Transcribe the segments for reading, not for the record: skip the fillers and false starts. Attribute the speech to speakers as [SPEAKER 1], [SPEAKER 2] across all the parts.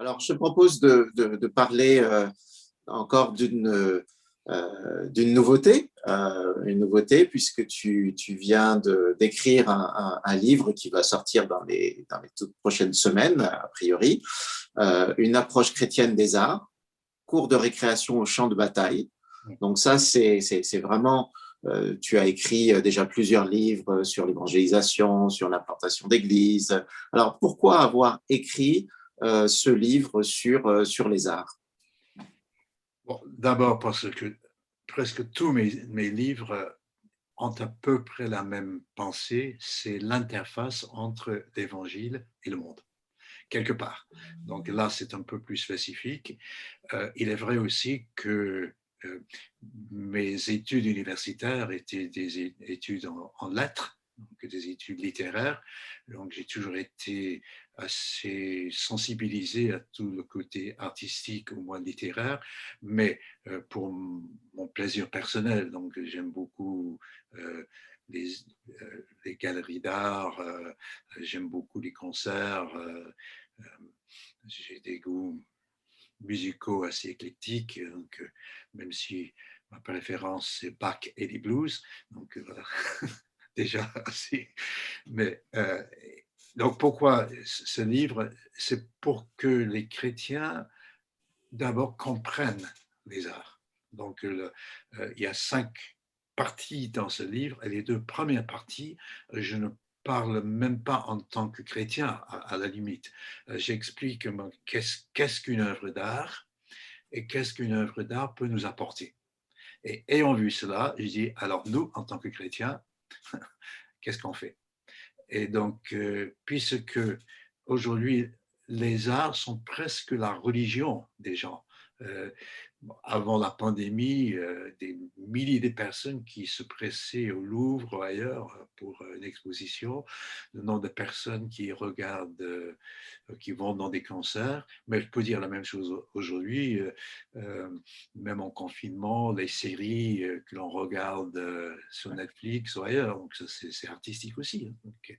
[SPEAKER 1] Alors, je te propose de parler encore d'une nouveauté, une nouveauté puisque tu viens d'écrire un livre qui va sortir dans les toutes prochaines semaines, a priori, une approche chrétienne des arts, cours de récréation au champ de bataille. Donc ça, c'est vraiment, tu as écrit déjà plusieurs livres sur l'évangélisation, sur l'implantation d'églises. Alors, pourquoi avoir écrit ce livre sur les arts?
[SPEAKER 2] Bon, d'abord parce que presque tous mes livres ont à peu près la même pensée, c'est l'interface entre l'Évangile et le monde, quelque part. Donc là, c'est un peu plus spécifique. Il est vrai aussi que euh, mes études universitaires étaient des études en lettres, donc des études littéraires. Donc j'ai toujours été assez sensibilisé à tout le côté artistique, au moins littéraire, mais pour mon plaisir personnel. Donc j'aime beaucoup euh, les, les galeries d'art, j'aime beaucoup les concerts, j'ai des goûts musicaux assez éclectiques, donc même si ma préférence c'est Bach et les blues, donc voilà, déjà assez. Mais donc pourquoi ce livre? C'est pour que les chrétiens d'abord comprennent les arts. Donc il y a 5 parties dans ce livre, et les 2 premières parties, je ne parle même pas en tant que chrétien, à la limite. J'explique qu'est-ce qu'une œuvre d'art et qu'est-ce qu'une œuvre d'art peut nous apporter. Et ayant vu cela, je dis, alors nous, en tant que chrétiens, qu'est-ce qu'on fait? Et donc, puisque aujourd'hui, les arts sont presque la religion des gens. Euh, Avant la pandémie, des milliers de personnes qui se pressaient au Louvre ou ailleurs pour une exposition, le nombre de personnes qui regardent, qui vont dans des concerts. Mais je peux dire la même chose aujourd'hui, même en confinement, les séries que l'on regarde sur Netflix ou ailleurs, donc c'est artistique aussi. Hein. Donc,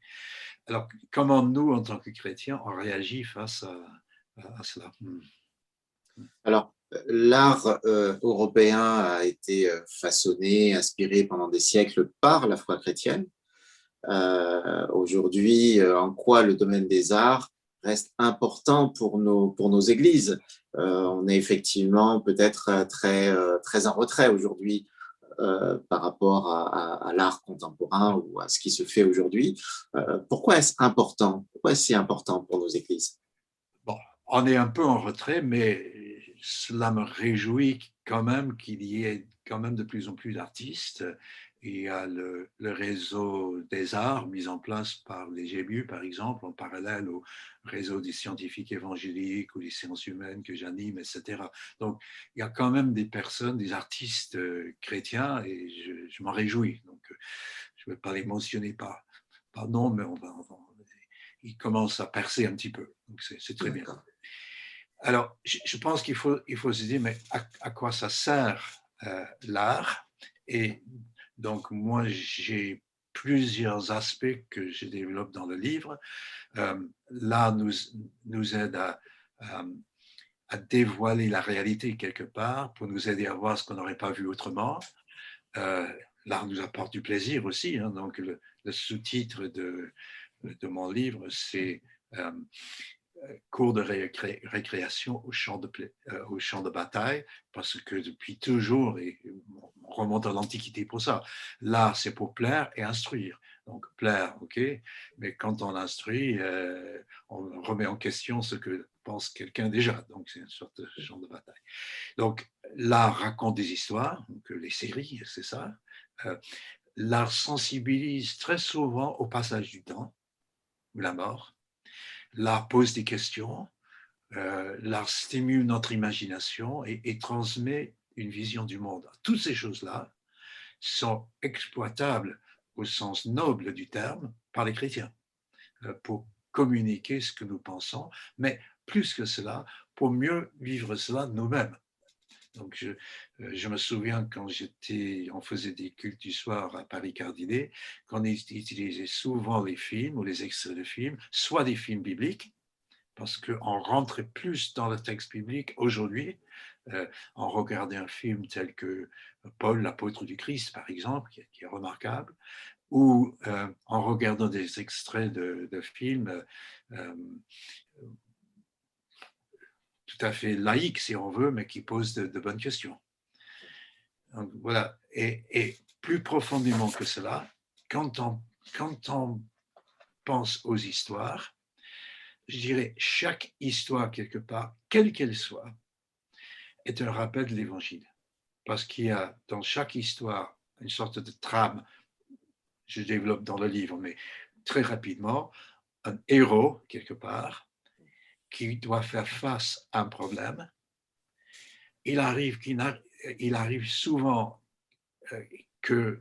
[SPEAKER 2] alors, comment nous, en tant que chrétiens, on réagit face à cela?
[SPEAKER 1] Alors, l'art européen a été façonné, inspiré pendant des siècles par la foi chrétienne. Aujourd'hui, en quoi le domaine des arts reste important pour nos églises? On est effectivement peut-être très en retrait aujourd'hui par rapport à l'art contemporain ou à ce qui se fait aujourd'hui. Pourquoi est-ce important? Pourquoi est-ce si important pour nos églises?
[SPEAKER 2] Bon, on est un peu en retrait, mais cela me réjouit quand même qu'il y ait quand même de plus en plus d'artistes. Il y a le réseau des arts mis en place par les GMU, par exemple, en parallèle au réseau des scientifiques évangéliques ou des sciences humaines que j'anime, etc. Donc, il y a quand même des personnes, des artistes chrétiens, et je m'en réjouis. Donc, je ne vais pas les mentionner par nom, mais ils commencent à percer un petit peu. Donc, c'est très bien. Alors, je pense il faut se dire, mais à quoi ça sert l'art? Et donc, moi, j'ai plusieurs aspects que je développe dans le livre. L'art nous aide à dévoiler la réalité quelque part, pour nous aider à voir ce qu'on n'aurait pas vu autrement. Euh, L'art nous apporte du plaisir aussi. Hein, donc, le sous-titre de mon livre, c'est cours de récréation au champ de bataille, parce que depuis toujours, et on remonte à l'Antiquité pour ça, l'art c'est pour plaire et instruire. Donc plaire, ok, mais quand on instruit, on remet en question ce que pense quelqu'un déjà, donc c'est une sorte de champ de bataille. Donc l'art raconte des histoires, donc les séries, c'est ça. Euh, L'art sensibilise très souvent au passage du temps, ou la mort. L'art pose des questions, l'art stimule notre imagination et transmet une vision du monde. Toutes ces choses-là sont exploitables au sens noble du terme par les chrétiens pour communiquer ce que nous pensons, mais plus que cela, pour mieux vivre cela nous-mêmes. Donc, je me souviens quand on faisait des cultes du soir à Paris-Cardinet, qu'on utilisait souvent les films ou les extraits de films, soit des films bibliques, parce qu'on rentrait plus dans le texte biblique aujourd'hui, en regardant un film tel que Paul, l'apôtre du Christ, par exemple, qui est remarquable, ou en regardant des extraits de films tout à fait laïques, si on veut, mais qui posent de bonnes questions. Donc, voilà. Et plus profondément que cela, quand on pense aux histoires, je dirais chaque histoire, quelque part, quelle qu'elle soit, est un rappel de l'Évangile. Parce qu'il y a dans chaque histoire une sorte de trame, je développe dans le livre, mais très rapidement, un héros, quelque part, qui doit faire face à un problème. Il arrive souvent qu'il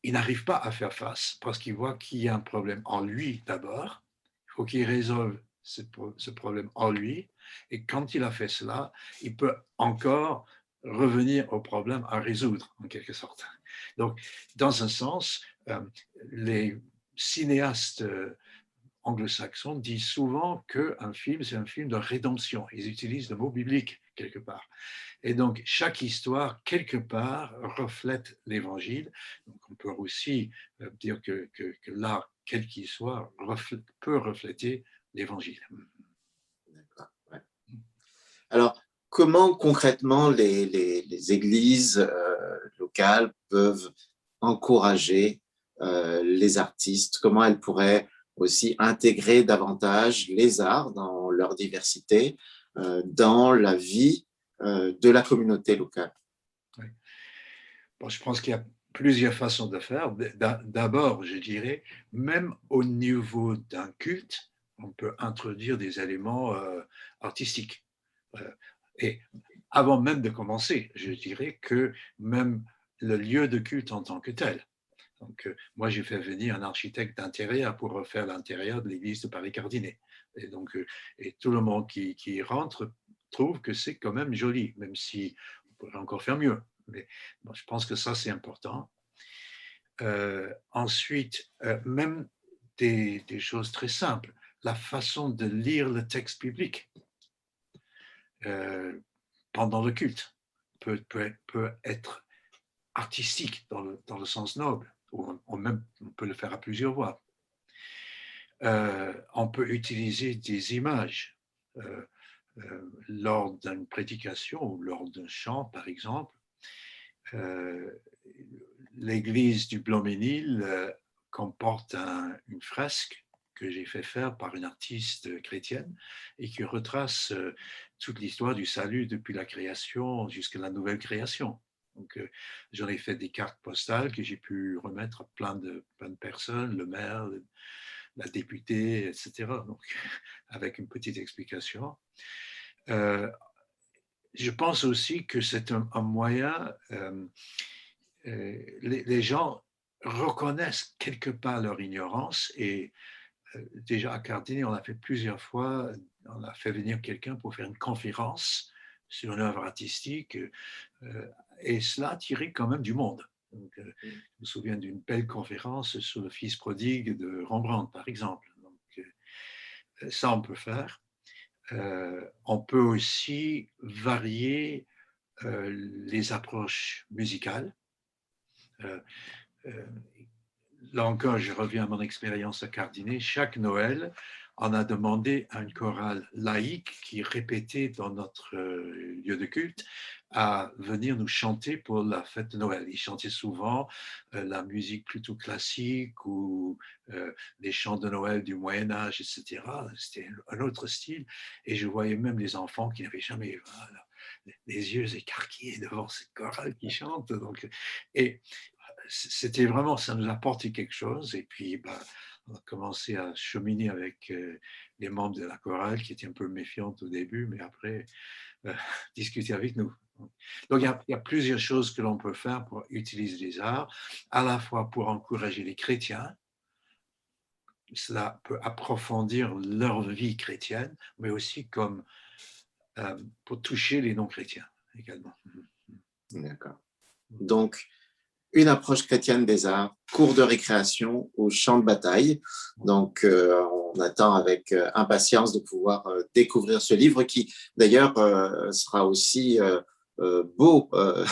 [SPEAKER 2] n'arrive pas à faire face parce qu'il voit qu'il y a un problème en lui d'abord. Il faut qu'il résolve ce problème en lui. Et quand il a fait cela, il peut encore revenir au problème à résoudre, en quelque sorte. Donc, dans un sens, les cinéastes anglo-saxons disent souvent qu'un film, c'est un film de rédemption. Ils utilisent le mot biblique quelque part. Et donc, chaque histoire, quelque part, reflète l'Évangile. Donc, on peut aussi dire que l'art, quel qu'il soit, peut refléter l'Évangile.
[SPEAKER 1] D'accord. Ouais. Alors, comment concrètement les églises locales peuvent encourager les artistes? Comment elles pourraient aussi intégrer davantage les arts dans leur diversité, dans la vie de la communauté locale?
[SPEAKER 2] Oui. Bon, je pense qu'il y a plusieurs façons de faire. D'abord, je dirais, même au niveau d'un culte, on peut introduire des éléments artistiques. Et avant même de commencer, je dirais que même le lieu de culte en tant que tel. Donc, moi, j'ai fait venir un architecte d'intérieur pour refaire l'intérieur de l'église de Paris-Cardinet. Et donc, et tout le monde qui rentre trouve que c'est quand même joli, même si on pourrait encore faire mieux. Mais bon, je pense que ça, c'est important. Ensuite, même des choses très simples, la façon de lire le texte biblique pendant le culte peut être artistique dans le sens noble, ou on peut le faire à plusieurs voix. On peut utiliser des images lors d'une prédication ou lors d'un chant, par exemple. L'église du Blanc-Ménil comporte une fresque que j'ai fait faire par une artiste chrétienne et qui retrace toute l'histoire du salut depuis la création jusqu'à la nouvelle création. Donc, j'en ai fait des cartes postales que j'ai pu remettre à plein de personnes, le maire, la députée, etc. Donc, avec une petite explication. Je pense aussi que c'est un moyen, les gens reconnaissent quelque part leur ignorance et déjà à Cardinet, on a fait plusieurs fois, on a fait venir quelqu'un pour faire une conférence sur une œuvre artistique et cela attirait quand même du monde. Donc, je me souviens d'une belle conférence sur le Fils prodigue de Rembrandt, par exemple. Donc, ça, on peut faire. On peut aussi varier les approches musicales. Là encore, je reviens à mon expérience à Cardinet. Chaque Noël, on a demandé à une chorale laïque qui répétait dans notre lieu de culte à venir nous chanter pour la fête de Noël. Ils chantaient souvent la musique plutôt classique ou les chants de Noël du Moyen-Âge, etc. C'était un autre style. Et je voyais même les enfants qui n'avaient jamais les yeux écarquillés devant cette chorale qui chante. Donc, et c'était vraiment, ça nous a apporté quelque chose. Et puis, on a commencé à cheminer avec les membres de la chorale qui étaient un peu méfiantes au début, mais après, discuter avec nous. Donc, il y a plusieurs choses que l'on peut faire pour utiliser les arts, à la fois pour encourager les chrétiens, cela peut approfondir leur vie chrétienne, mais aussi comme pour toucher les non-chrétiens également.
[SPEAKER 1] D'accord. Donc, une approche chrétienne des arts, cours de récréation ou champ de bataille. Donc, on attend avec impatience de pouvoir découvrir ce livre qui, d'ailleurs, sera aussi beau,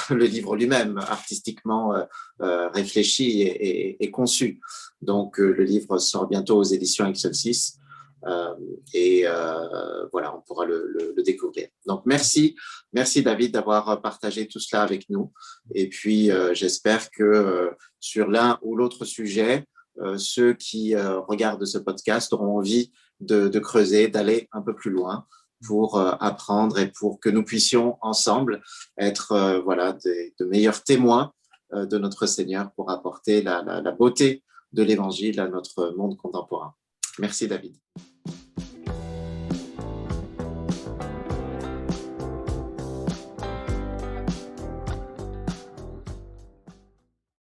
[SPEAKER 1] le livre lui-même, artistiquement réfléchi et conçu. Donc, le livre sort bientôt aux éditions Excelsis. Voilà, on pourra le découvrir. Donc, merci David d'avoir partagé tout cela avec nous. Et puis, j'espère que sur l'un ou l'autre sujet, ceux qui regardent ce podcast auront envie de creuser, d'aller un peu plus loin pour apprendre et pour que nous puissions ensemble être voilà, de meilleurs témoins de notre Seigneur pour apporter la beauté de l'Évangile à notre monde contemporain. Merci David.